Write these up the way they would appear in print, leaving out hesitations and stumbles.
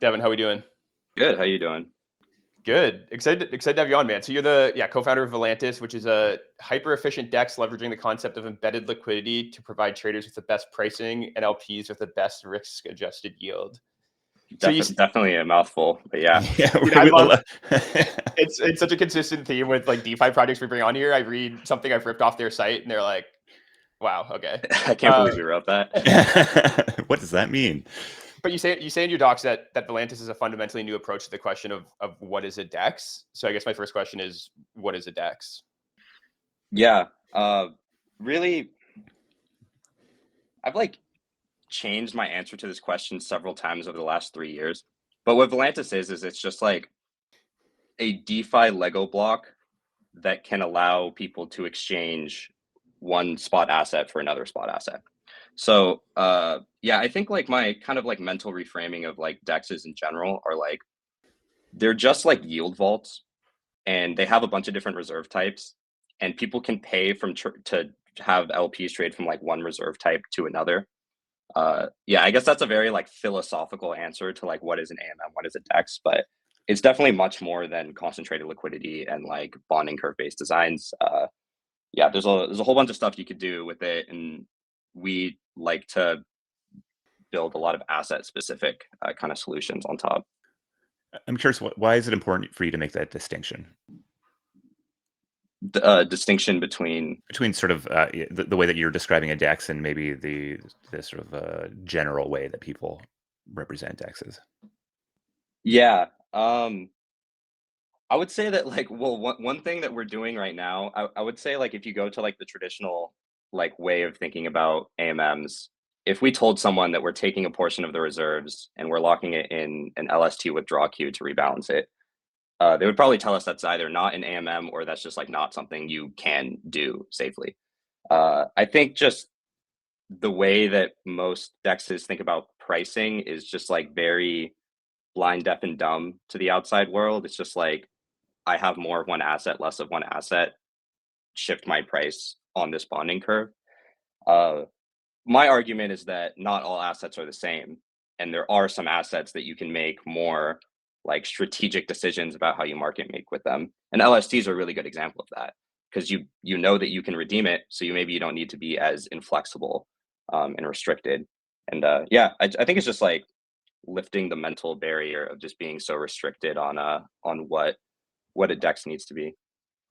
Devin, how we doing? Good. How you doing? Good. Excited to have you on, man. So you're the co-founder of Valantis, which is a hyper efficient DEX leveraging the concept of embedded liquidity to provide traders with the best pricing and LPs with the best risk adjusted yield. So Definitely a mouthful, but yeah. Yeah, I love it's such a consistent theme with like DeFi projects we bring on here. I read something I've ripped off their site, and they're like, "Wow, okay." I can't believe you wrote that. What does that mean? But you say in your docs that Valantis is a fundamentally new approach to the question of what is a DEX. So I guess my first question is, what is a DEX? Yeah. Really, I've like changed my answer to this question several times over the last 3 years. But what Valantis is it's just like a DeFi Lego block that can allow people to exchange one spot asset for another spot asset. So yeah, I think like my kind of like mental reframing of like DEXs in general are like they're just like yield vaults, and they have a bunch of different reserve types, and people can pay to have LPs trade from like one reserve type to another. Yeah, I guess that's a very like philosophical answer to like what is an AMM, what is a DEX, but it's definitely much more than concentrated liquidity and like bonding curve based designs. Yeah, there's a whole bunch of stuff you could do with it, and we like to build a lot of asset specific kind of solutions on top. I'm curious, why is it important for you to make that distinction? Distinction between sort of the way that you're describing a DEX and maybe the sort of general way that people represent DEXs. Yeah, I would say that like, well, one thing that we're doing right now, I would say like if you go to like the traditional like way of thinking about AMMs, if we told someone that we're taking a portion of the reserves and we're locking it in an LST withdrawal queue to rebalance it, they would probably tell us that's either not an AMM or that's just like not something you can do safely. I think just the way that most DEXs think about pricing is just like very blind, deaf, and dumb to the outside world. It's just like I have more of one asset, less of one asset, shift my price on this bonding curve. My argument is that not all assets are the same, and there are some assets that you can make more like strategic decisions about how you market make with them. And LSTs are a really good example of that because you know that you can redeem it, so you don't need to be as inflexible and restricted. And yeah, I think it's just like lifting the mental barrier of just being so restricted on what a DEX needs to be.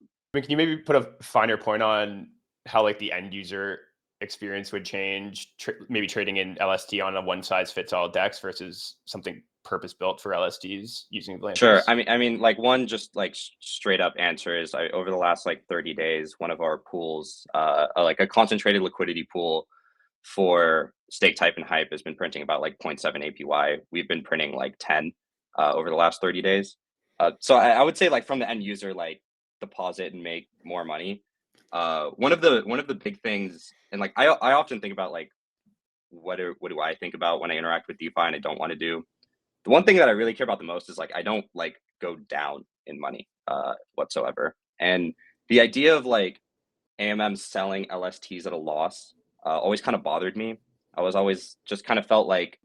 I mean, can you maybe put a finer point on how like the end user experience would change, maybe trading in LST on a one size fits all DEX versus something purpose built for LSTs using Valantis? Sure. I mean, like one just like straight up answer is over the last like 30 days, one of our pools, like a concentrated liquidity pool for stake type and hype has been printing about like 0.7 APY. We've been printing like 10 over the last 30 days. So I would say like from the end user, like deposit and make more money. One of the big things, and like I often think about like what do I think about when I interact with DeFi and I don't want to do. The one thing that I really care about the most is like I don't like go down in money whatsoever. And the idea of like AMM selling LSTs at a loss always kind of bothered me. I was always just kind of felt like,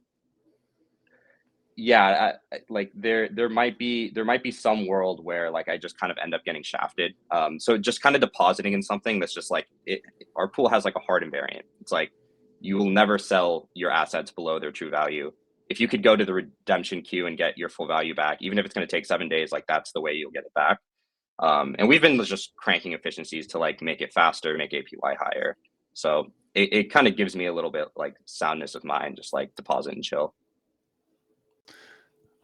yeah, like there might be some world where like I just kind of end up getting shafted. So just kind of depositing in something that's just like our pool has like a hard invariant. It's like you will never sell your assets below their true value. If you could go to the redemption queue and get your full value back, even if it's going to take 7 days, like that's the way you'll get it back. And we've been just cranking efficiencies to like make it faster, make APY higher. So it kind of gives me a little bit like soundness of mind, just like deposit and chill.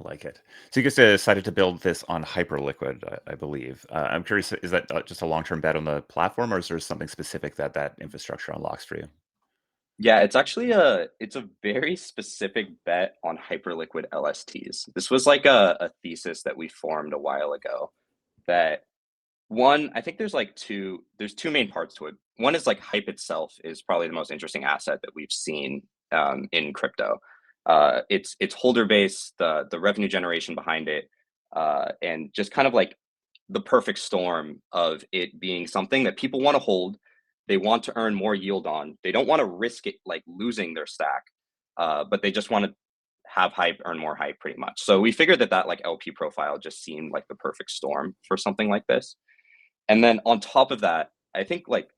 I like it. So you guys decided to build this on Hyperliquid, I believe. I'm curious, is that just a long-term bet on the platform, or is there something specific that infrastructure unlocks for you? Yeah, it's actually a very specific bet on Hyperliquid LSTs. This was like a thesis that we formed a while ago. That one, I think there's two main parts to it. One is like hype itself is probably the most interesting asset that we've seen in crypto. It's holder base, the revenue generation behind it, and just kind of like the perfect storm of it being something that people want to hold. They want to earn more yield on. They don't want to risk it like losing their stack, but they just want to have hype, earn more hype pretty much. So we figured that like LP profile just seemed like the perfect storm for something like this. And then on top of that, I think like,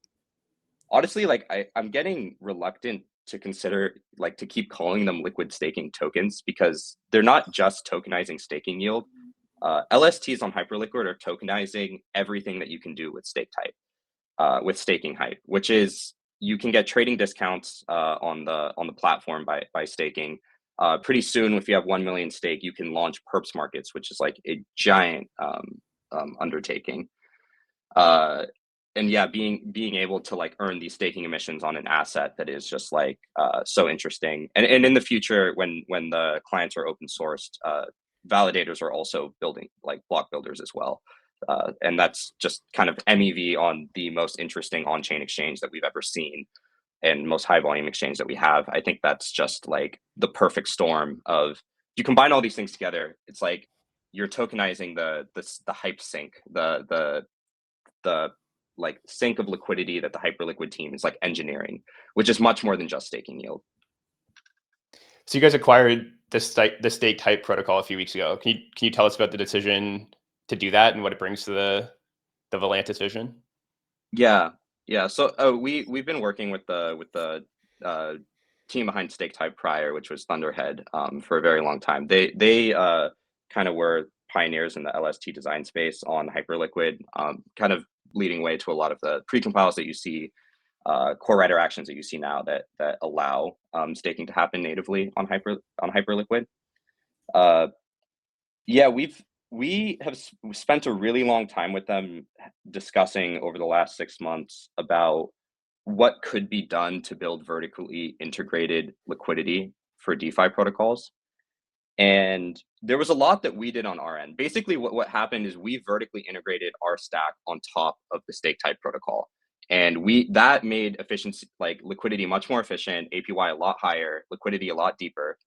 honestly, like I'm getting reluctant to consider like to keep calling them liquid staking tokens because they're not just tokenizing staking yield. LSTs on Hyperliquid are tokenizing everything that you can do with stake type, with staking hype, which is you can get trading discounts on the platform by staking. Pretty soon, if you have 1 million stake, you can launch perps markets, which is like a giant undertaking. And yeah, being able to like earn these staking emissions on an asset that is just like so interesting. And in the future, when the clients are open sourced, validators are also building like block builders as well. And that's just kind of MEV on the most interesting on-chain exchange that we've ever seen and most high volume exchange that we have. I think that's just like the perfect storm of, you combine all these things together, it's like you're tokenizing the hype sink, the like sink of liquidity that the Hyperliquid team is like engineering, which is much more than just staking yield. So you guys acquired the stake type protocol a few weeks ago. Can you tell us about the decision to do that and what it brings to the Valantis vision? Yeah. So we've been working with the team behind stake type prior, which was Thunderhead, for a very long time. They kind of were pioneers in the LST design space on Hyperliquid, kind of leading way to a lot of the precompiles that you see, core writer actions that you see now that allow staking to happen natively on Hyperliquid. Yeah, we have spent a really long time with them discussing over the last 6 months about what could be done to build vertically integrated liquidity for DeFi protocols. And there was a lot that we did on our end. Basically, what happened is we vertically integrated our stack on top of the stake type protocol. And that made efficiency, like liquidity, much more efficient, APY a lot higher, liquidity a lot deeper.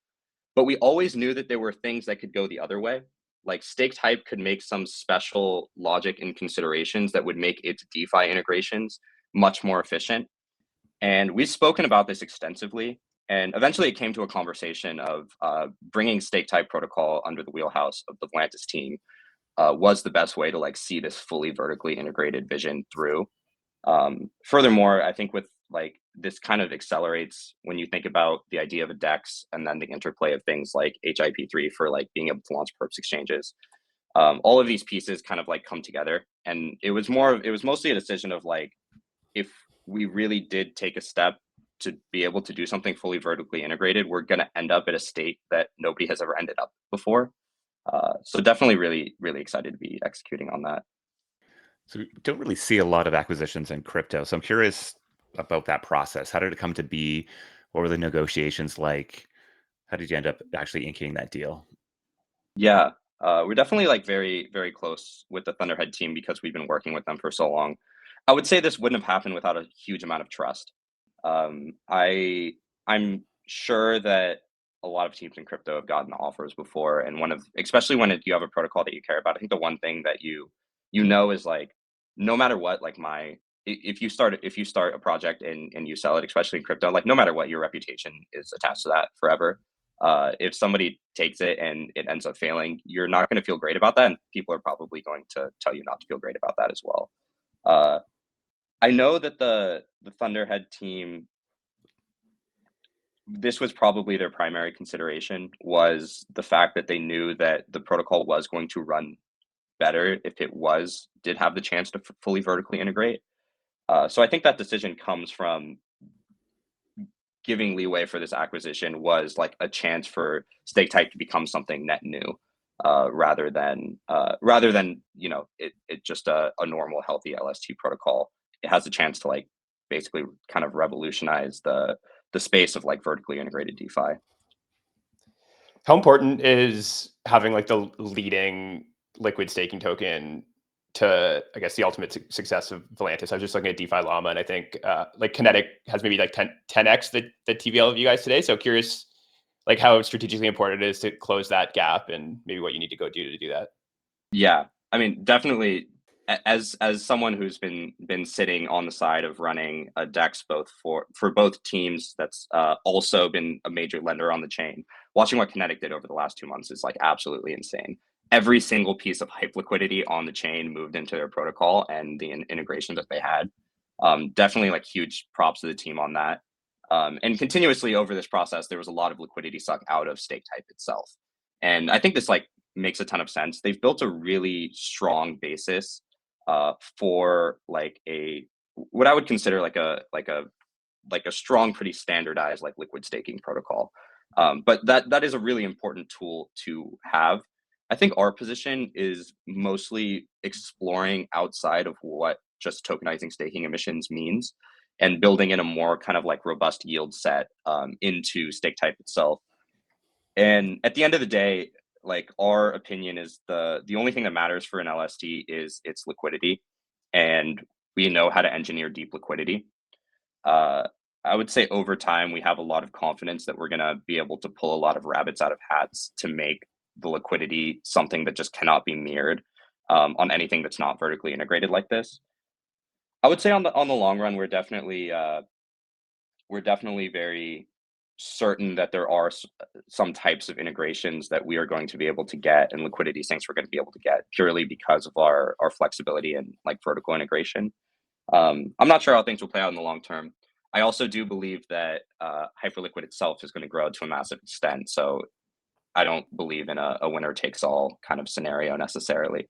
But we always knew that there were things that could go the other way. Like stake type could make some special logic and considerations that would make its DeFi integrations much more efficient. And we've spoken about this extensively. And eventually it came to a conversation of bringing stake type protocol under the wheelhouse of the Valantis team was the best way to like see this fully vertically integrated vision through. Furthermore, I think with like this kind of accelerates when you think about the idea of a DEX and then the interplay of things like HIP3 for like being able to launch perps exchanges. All of these pieces kind of like come together, and it was mostly a decision of like, if we really did take a step to be able to do something fully vertically integrated, we're going to end up at a state that nobody has ever ended up before. So definitely really, really excited to be executing on that. So we don't really see a lot of acquisitions in crypto. So I'm curious about that process. How did it come to be? What were the negotiations like? How did you end up actually inking that deal? Yeah, we're definitely like very, very close with the Thunderhead team because we've been working with them for so long. I would say this wouldn't have happened without a huge amount of trust. I'm sure that a lot of teams in crypto have gotten offers before, and especially when you have a protocol that you care about. I think the one thing that you know is like, no matter what, like if you start a project and you sell it, especially in crypto, like no matter what, your reputation is attached to that forever. If somebody takes it and it ends up failing, you're not going to feel great about that, and people are probably going to tell you not to feel great about that as well. I know that the Thunderhead team, this was probably their primary consideration, was the fact that they knew that the protocol was going to run better if it did have the chance to fully vertically integrate. So I think that decision comes from giving leeway for this acquisition was like a chance for stake type to become something net new, rather than it just a normal healthy LST protocol. It has a chance to like basically kind of revolutionize the space of like vertically integrated DeFi. How important is having like the leading liquid staking token to, I guess, the ultimate success of Valantis? I was just looking at DeFi Llama, and I think like Kinetic has maybe like 10x the TVL of you guys today. So curious, like how strategically important it is to close that gap, and maybe what you need to go do to do that. Yeah, I mean, definitely. As someone who's been sitting on the side of running a DEX both for both teams, that's also been a major lender on the chain. watching what Kinetic did over the last 2 months is like absolutely insane. Every single piece of hype liquidity on the chain moved into their protocol, and the integration that they had. Definitely like huge props to the team on that. And continuously over this process, there was a lot of liquidity sucked out of stake type itself. And I think this like makes a ton of sense. They've built a really strong basis for like what I would consider like a strong, pretty standardized like liquid staking protocol. But that is a really important tool to have. I think our position is mostly exploring outside of what just tokenizing staking emissions means, and building in a more kind of like robust yield set into stake type itself. And at the end of the day, like our opinion is the only thing that matters for an LST is its liquidity, and we know how to engineer deep liquidity. I would say over time, we have a lot of confidence that we're going to be able to pull a lot of rabbits out of hats to make the liquidity something that just cannot be mirrored on anything that's not vertically integrated like this. I would say on the long run, we're definitely very certain that there are some types of integrations that we are going to be able to get, and liquidity sinks we're going to be able to get purely because of our flexibility and like vertical integration. I'm not sure how things will play out in the long term. I also do believe that Hyperliquid itself is going to grow to a massive extent. So I don't believe in a winner takes all kind of scenario necessarily.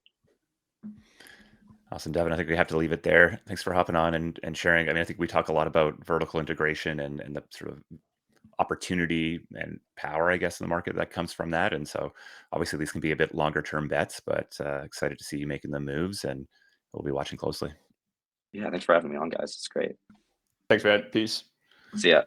Awesome, Devin. I think we have to leave it there. Thanks for hopping on and sharing. I mean, I think we talk a lot about vertical integration and the sort of opportunity and power, I guess, in the market that comes from that. And so obviously these can be a bit longer term bets, but excited to see you making the moves, and we'll be watching closely. Yeah, thanks for having me on, guys. It's great. Thanks, man. Peace. See ya.